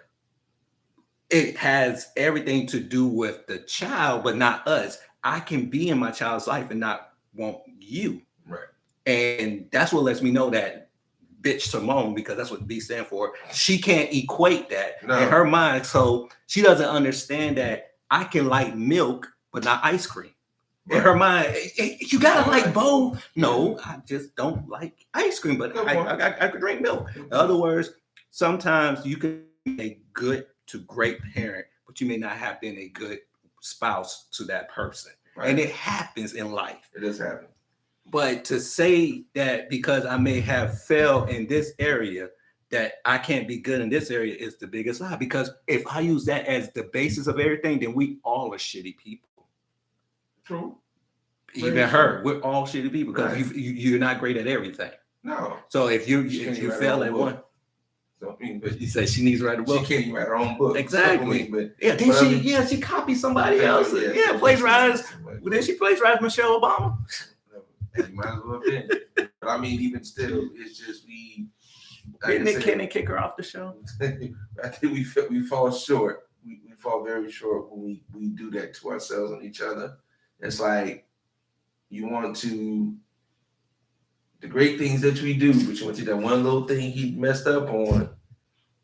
It has everything to do with the child, but not us. I can be in my child's life and not want you. Right. And that's what lets me know that bitch Simone, because that's what B stand for, she can't equate that in her mind. So she doesn't understand that I can like milk, but not ice cream. Right. In her mind, you gotta like both. No, I just don't like ice cream, but I could drink milk. In other words, sometimes you can be a good to great parent, but you may not have been a good spouse to that person. Right. And it happens in life. It does happen. But to say that because I may have failed in this area, that I can't be good in this area is the biggest lie. Because if I use that as the basis of everything, then we all are shitty people. True. Even Very her, true. we're all shitty people because Right. you're not great at everything. No. So if you can't write fail her at own one, book. So, I mean, but you say she needs to write a she book. can't even write her own book. Exactly. But Yeah, then but I she mean- she copied somebody else. Yeah, plagiarized. Well, then she plagiarized Michelle Obama. You might as well have been. But I mean, even still, it's just we. like I Didn't said, Can they kick her off the show? I think we fall short. We fall very short when we do that to ourselves and each other. It's like you want to the great things that we do, but you want to do that one little thing he messed up on,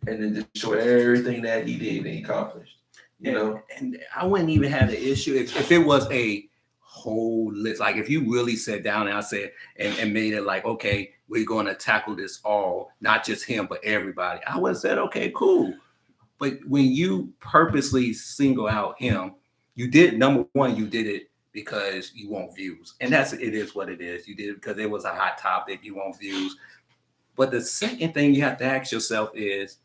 and then just show everything that he did and he accomplished. You know, And I wouldn't even have the issue if it was a whole list. Like if you really sat down and I said and made it like, okay, we're going to tackle this all, not just him, but everybody. I would have said, okay, cool. But when you purposely single out him, you did number one, you did it because you want views, and it is what it is. You did it because it was a hot topic. You want views. But the second thing you have to ask yourself is,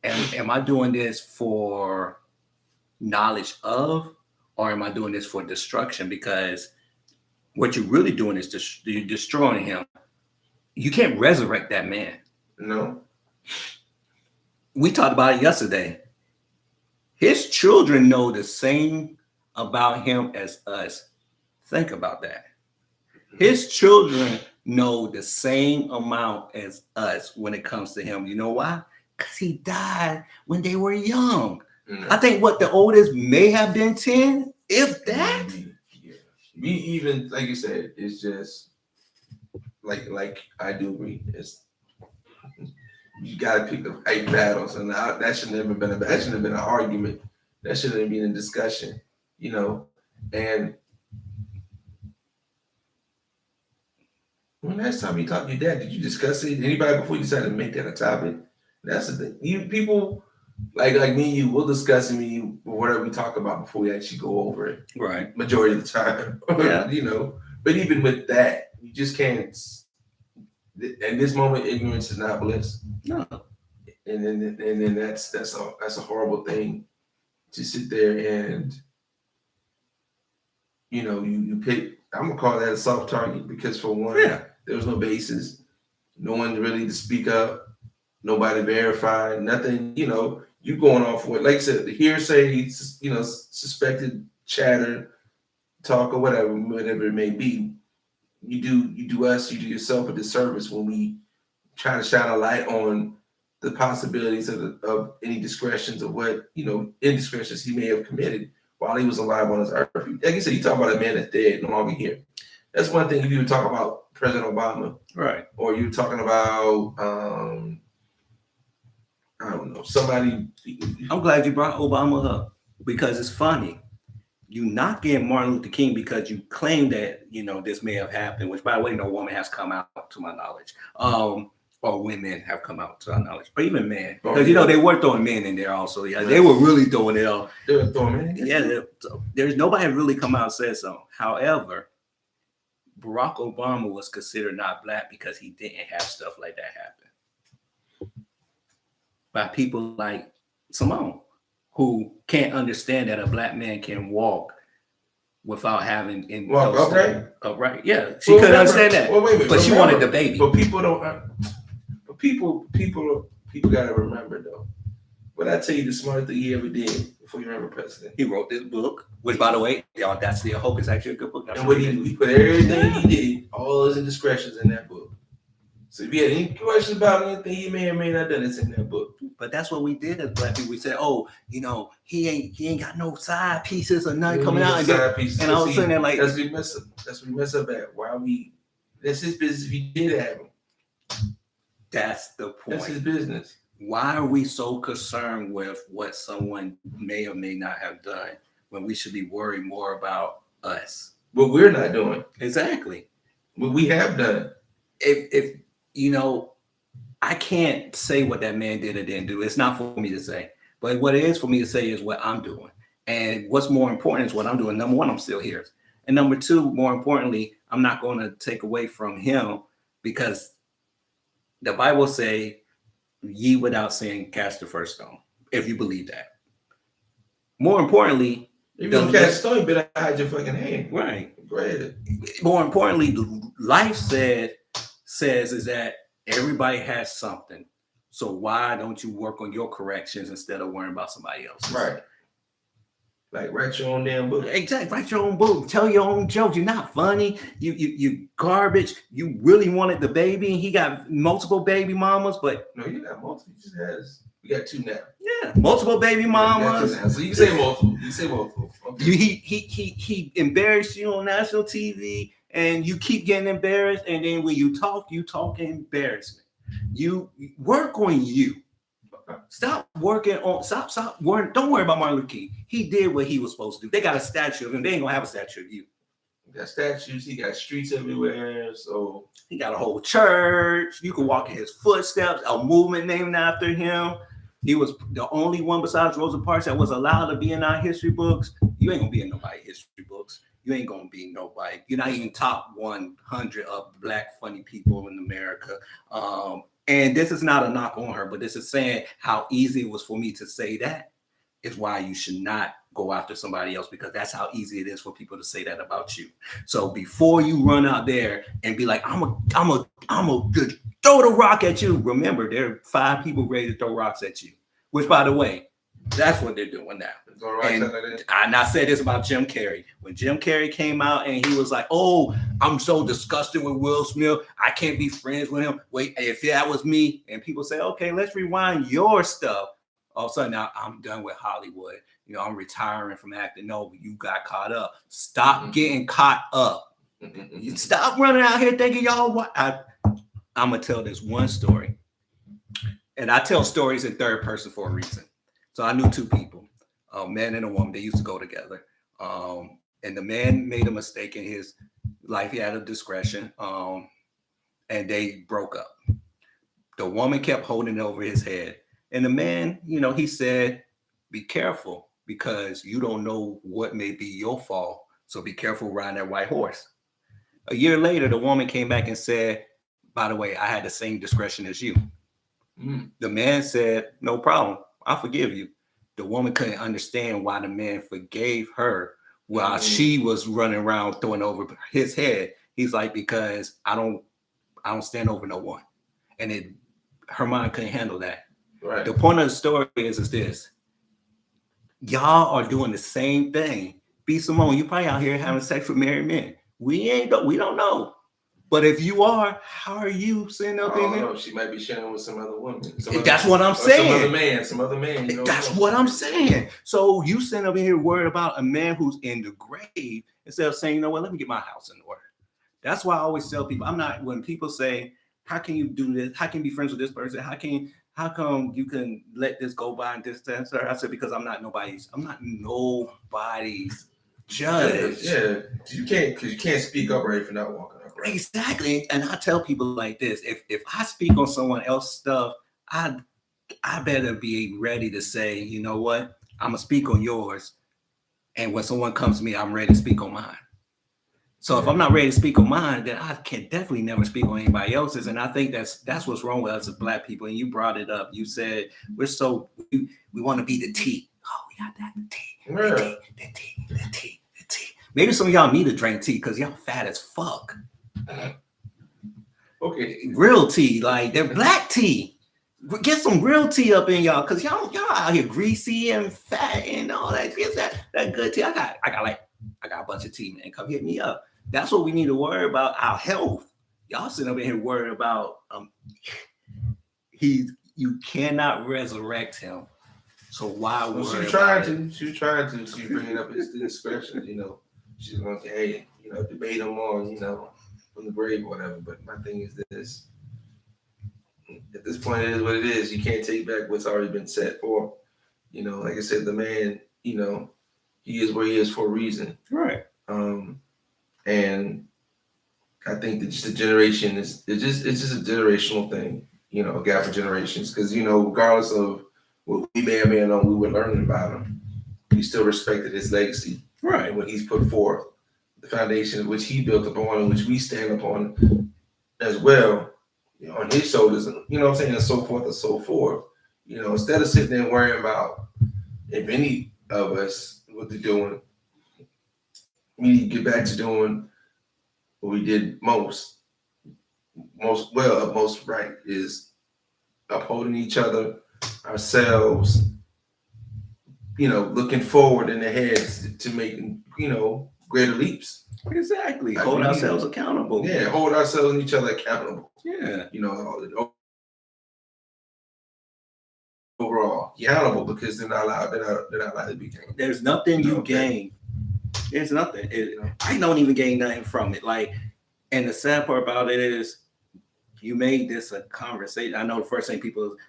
am I doing this for knowledge of, or am I doing this for destruction? Because what you're really doing is you're destroying him. You can't resurrect that man. no, We talked about it yesterday. His children know the same about him as us. Think about that. His children know the same amount as us when it comes to him. You know why? Because he died when they were young. no. I think what the oldest may have been 10, if that. Yeah. Me even like you said, it's just like I do agree. It's you gotta pick the right battles, and that should never been that should have been an argument. That should have been a discussion, you know. And when last time you talked to your dad, did you discuss it? Anybody before you decided to make that a topic? That's the thing. You people like me and you, we'll discuss it, or whatever we talk about before we actually go over it. Right. Majority of the time, Yeah. you know. But even with that, you just can't. In this moment, ignorance is not bliss, No. and then that's a horrible thing to sit there and you pick. I'm gonna call that a soft target because for one, Yeah. there was no basis, no one really to speak up, nobody verified, nothing. You going off what, like I said, the hearsay, suspected chatter, talk or whatever it may be. You do us, you do yourself a disservice when we try to shine a light on the possibilities of any discretions of what indiscretions he may have committed while he was alive on this earth. Like you said, you talk about a man that's dead, no longer here. That's one thing. If you were talking about President Obama, Right. or you're talking about I don't know, somebody. I'm glad you brought Obama up because it's funny. You not getting Martin Luther King because you claim that this may have happened, which by the way, no woman has come out to my knowledge. Or women have come out to our knowledge, but even men, because they were throwing men in there also. Yeah, they were really throwing it all. They were throwing it. Yeah, there's nobody really come out and said so. However, Barack Obama was considered not black because he didn't have stuff like that happen by people like Simone, who can't understand that a black man can walk without having Walk upright? Upright, yeah. She couldn't understand that. Well, wait, but she wanted the baby. But people don't. But people gotta remember though. What I tell you, the smartest thing he ever did before you remember president. He wrote this book, which by the way, y'all, that's the hope is actually a good book. And what he put everything he did, all his indiscretions in that book. So if you had any questions about anything he may or may not done, it's in that book. But that's what we did as black people. We said, oh, he ain't got no side pieces or nothing coming out. And I was saying that like that's what we mess up at. That's his business if he did have him. That's the point. That's his business. Why are we so concerned with what someone may or may not have done when we should be worried more about us? What we're not doing. Exactly. What we have done. If I I can't say what that man did or didn't do. It's not for me to say. But what it is for me to say is what I'm doing. And what's more important is what I'm doing. Number one, I'm still here. And number two, more importantly, I'm not going to take away from him because the Bible say, ye without sin cast the first stone, if you believe that. More importantly, if you don't catch a stone, you better hide your fucking hand. Right. Go ahead. More importantly, life says is that everybody has something. So why don't you work on your corrections instead of worrying about somebody else? Right. Like write your own damn book. Exactly. Write your own book. Tell your own jokes. You're not funny. You garbage. You really wanted the baby, and he got multiple baby mamas, but no, you got multiple. He just has. We got two now. Yeah, multiple baby mamas. So you can say multiple. You can say multiple. Okay. He embarrassed you on national TV, and you keep getting embarrassed. And then when you talk embarrassment. You work on you. Stop working on. Stop worrying. Don't worry about Martin Luther King. He did what he was supposed to do. They got a statue of him. They ain't gonna have a statue of you. He got statues. He got streets everywhere. So he got a whole church. You can walk in his footsteps. A movement named after him. He was the only one besides Rosa Parks that was allowed to be in our history books. You ain't gonna be in nobody's history books. You ain't gonna be nobody. You're not even top 100 of black funny people in America. And this is not a knock on her, but this is saying how easy it was for me to say that is why you should not go after somebody else, because that's how easy it is for people to say that about you. So before you run out there and be like, I'm a throw the rock at you. Remember, there are 5 people ready to throw rocks at you, which, by the way, that's what they're doing now. And I said this about Jim Carrey. When Jim Carrey came out and he was like, oh, I'm so disgusted with Will Smith. I can't be friends with him. Wait, if that was me. And people say, okay, let's rewind your stuff. All of a sudden, now I'm done with Hollywood. You know, I'm retiring from acting. No, you got caught up. Stop getting caught up. Stop running out here thinking y'all what. I'm going to tell this one story. And I tell stories in third person for a reason. So I knew 2 people, a man and a woman. They used to go together. And the man made a mistake in his life. He had a discretion. And they broke up. The woman kept holding it over his head. And the man, you know, he said, be careful because you don't know what may be your fault. So be careful riding that white horse. A year later, the woman came back and said, by the way, I had the same discretion as you. The man said, no problem. I forgive you. The woman couldn't understand why the man forgave her while she was running around throwing over his head. He's like, because I don't stand over no one. And her mind couldn't handle that. Right. The point of the story is this. Y'all are doing the same thing. B. Simone, you probably out here having sex with married men. We don't know. But if you are, how are you sitting up in here? She might be sharing with some other woman. That's what I'm saying. Some other man. You know, that's what I'm saying. So you sitting up in here worried about a man who's in the grave instead of saying, you know what, let me get my house in order. That's why I always tell people, when people say, how can you do this? How can you be friends with this person? How come you can let this go by and distance her? I said, because I'm not nobody's judge. Yeah, you can't speak up right if you're not walking up right. Exactly. And I tell people like this: if I speak on someone else's stuff, I better be ready to say, you know what, I'm gonna speak on yours. And when someone comes to me, I'm ready to speak on mine. So if I'm not ready to speak on mine, then I can definitely never speak on anybody else's. And I think that's what's wrong with us as Black people. And you brought it up. You said we want to be the tea. Oh, we got that the tea. Maybe some of y'all need to drink tea because y'all fat as fuck. Okay, real tea, like they're black tea. Get some real tea up in y'all, because y'all out here greasy and fat and all that. Get that good tea. I got a bunch of tea, man. Come hit me up. That's what we need to worry about, our health. Y'all sitting up in here worried about you cannot resurrect him. So why worry? She was trying to. She's bringing up his discretion. You know, she's going to say, hey, you know, debate him on, you know, from the grave or whatever. But my thing is this: at this point, it is what it is. You can't take back what's already been set for. You know, like I said, the man, you know, he is where he is for a reason. Right. And I think that just the generation it's just a generational thing. you know, a gap of generations. Because, you know, regardless of what we may or may not know, we were learning about him. We still respected his legacy. Right. And what he's put forth, the foundation which he built upon and which we stand upon as well, you know, on his shoulders, you know what I'm saying, and so forth and so forth. You know, instead of sitting there worrying about if any of us what they're doing, we need to get back to doing what we did most right is upholding each other, ourselves, you know, looking forward in the heads to making, you know, greater leaps. Exactly. I Hold mean, ourselves accountable. Yeah, hold ourselves and each other accountable. Yeah. You know, overall accountable because they're not allowed. They're not allowed to be accountable. There's nothing you gain. There's nothing. I don't even gain nothing from it. Like, and the sad part about it is, you made this a conversation. I know the first thing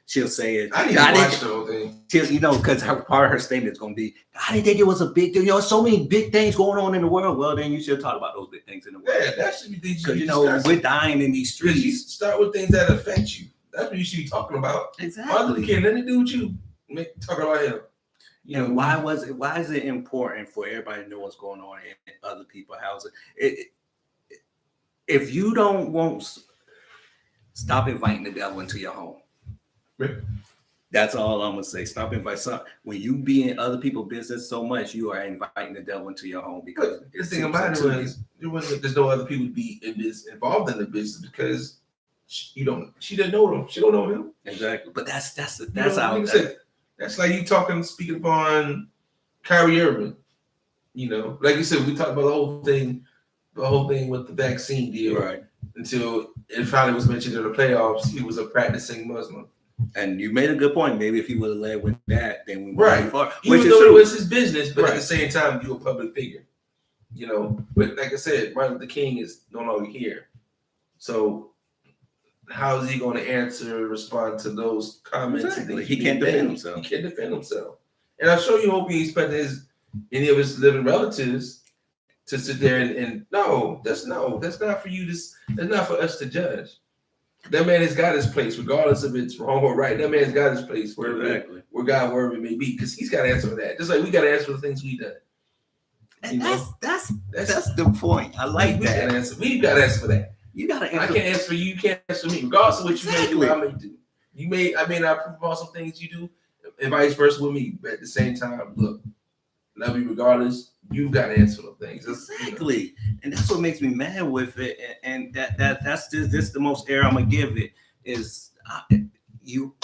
she'll say is, I didn't watch the whole thing. You know, because part of her statement is going to be, I didn't think it was a big deal. You know, so many big things going on in the world. Well, then you should talk about those big things in the world. Yeah, that should be things. Because, you know, we're dying in these streets. You start with things that affect you. That's what you should be talking about. Exactly. Martin Luther King, nothing to do with you. Talk about him. You know, why is it important for everybody to know what's going on in other people's houses? If you don't want, stop inviting the devil into your home. Right. That's all I'm gonna say. Stop inviting. When you be in other people's business so much, you are inviting the devil into your home. Because the thing about it was, there's no other people to be involved in the business because she didn't know them. She don't know him. Exactly. But that's how. That's like you speaking upon Kyrie Irving. You know, like you said, we talked about the whole thing with the vaccine deal, right? Until it finally was mentioned in the playoffs, he was a practicing Muslim. And you made a good point. Maybe if he would have led with that, then we would right. far. Even though it was his business, but at the same time, you're a public figure. You know, but like I said, Martin Luther King is no longer here. So how is he going to respond to those comments? Exactly. He can't defend himself. He can't defend himself. And I'm sure you hope he expects any of his living relatives to sit there and that's not for you. That's not for us to judge. That man has got his place, regardless if it's wrong or right. That man's got his place wherever it may be, because he's got to answer for that. Just like we got to answer for the things we done. And that's the point. I like that. We've got to answer for that. You got to answer. I can't answer for you. You can't answer for me. Regardless of what you may do, I may do. I may not approve of some things you do, and vice versa with me. But at the same time, look, love you regardless. You've got to answer those things. Exactly. You know. And that's what makes me mad with it. And that's just the most air I'm gonna give it is you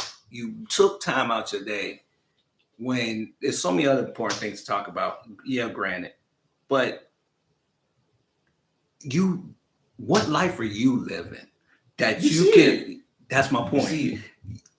took time out your day when there's so many other important things to talk about. Yeah, granted, but what life are you living that you can? That's my point.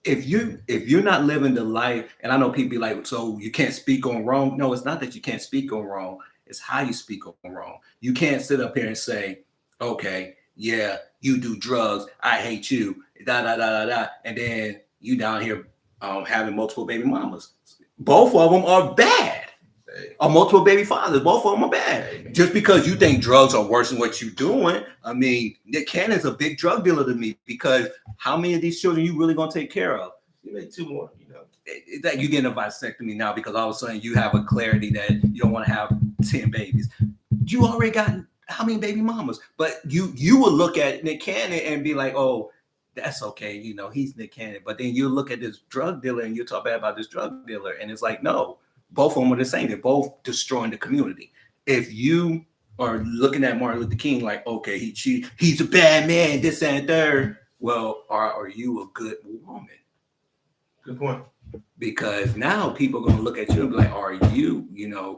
If you're not living the life, and I know people be like, so you can't speak on wrong. No, it's not that you can't speak on wrong. It's how you speak on wrong. You can't sit up here and say, okay, yeah, you do drugs. I hate you. Da da da da da. And then you down here having multiple baby mamas. Both of them are bad. Or multiple baby fathers. Both of them are bad. Just because you think drugs are worse than what you're doing. I mean, Nick Cannon's a big drug dealer to me, because how many of these children you really gonna take care of? You make 2 more, you know. That you getting a vasectomy now because all of a sudden you have a clarity that you don't want to have 10 babies. You already got how many baby mamas? But you will look at Nick Cannon and be like, oh, that's okay, you know, he's Nick Cannon. But then you look at this drug dealer and you talk bad about this drug dealer, and it's like, no, both of them are the same. They're both destroying the community. If you are looking at Martin Luther King like, okay, he's a bad man, this and third, well, are you a good woman? Good point. Because now people are going to look at you and be like, are you,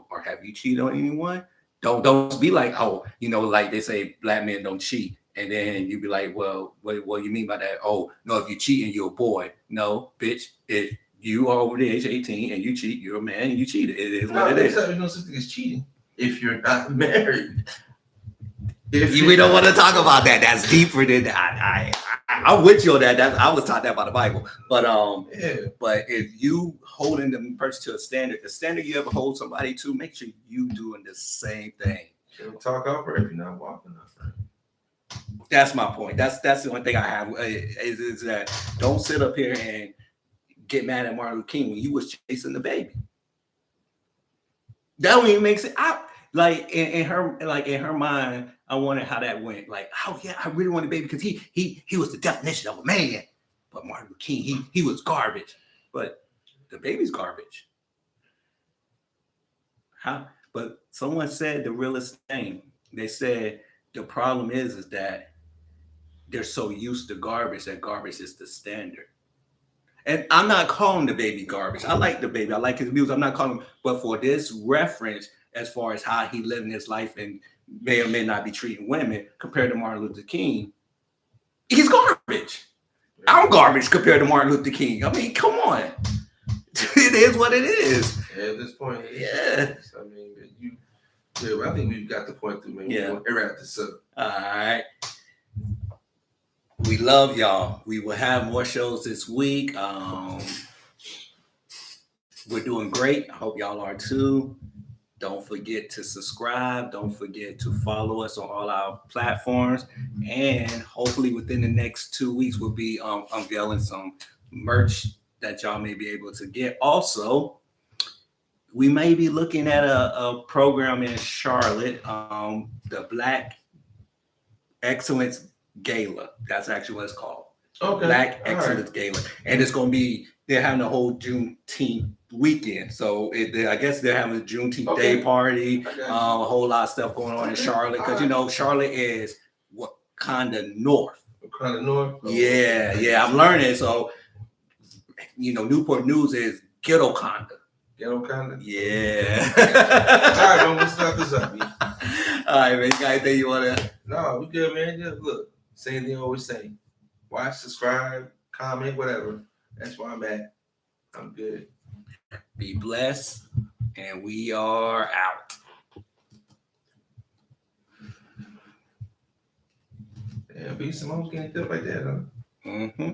or have you cheated on anyone? Don't be like, oh, like they say black men don't cheat. And then you be like, well, what do you mean by that? Oh, no, if you cheat and you're a boy. No, bitch, if you are over the age of 18 and you cheat, you're a man and you cheated. It is what it is. There's no such thing as cheating if you're not married. We don't want to talk about that. That's deeper than that. I'm with you on that. I was taught that by the Bible. But but if you holding the person to a standard, the standard you ever hold somebody to, make sure you doing the same thing. Don't talk over if you're not walking up. That's my point. That's the one thing I have is that don't sit up here and get mad at Martin Luther King when you was chasing the baby. That don't even make sense. Like in her mind, I wondered how that went. Like, oh yeah, I really want a baby because he was the definition of a man. But Martin Luther King, he was garbage. But the baby's garbage. How? But someone said the realest thing. They said the problem is that they're so used to garbage that garbage is the standard. And I'm not calling the baby garbage. I like the baby. I like his music. I'm not calling him, but for this reference, as far as how he living his life and may or may not be treating women compared to Martin Luther King, he's garbage. I'm garbage compared to Martin Luther King. I mean, come on. It is what it is. Yeah, at this point, yeah. I mean, I think we've got the point through. Maybe we'll wrap this up. All right. We love y'all. We will have more shows this week. We're doing great. I hope y'all are too. Don't forget to subscribe. Don't forget to follow us on all our platforms. And hopefully within the next 2 weeks, we'll be unveiling some merch that y'all may be able to get. Also, we may be looking at a program in Charlotte, the Black Excellence Gala. That's actually what it's called. Okay. Black Excellence Gala. And it's going to be, they're having a whole Juneteenth weekend. So I guess they're having a Juneteenth day party, a whole lot of stuff going on in Charlotte. Because, you know, Charlotte is Wakanda North. Wakanda North? Yeah, I'm learning. So, you know, Newport News is Ghetto Conda. Ghetto Conda? Yeah. All right, man, let's start this up, man. All right, man. You got anything you want to? No, we good, man. Just look, same thing I always say. Watch, subscribe, comment, whatever. That's where I'm at. I'm good. Be blessed, and we are out. Yeah, B. Simone's getting good like that, huh? Mm-hmm.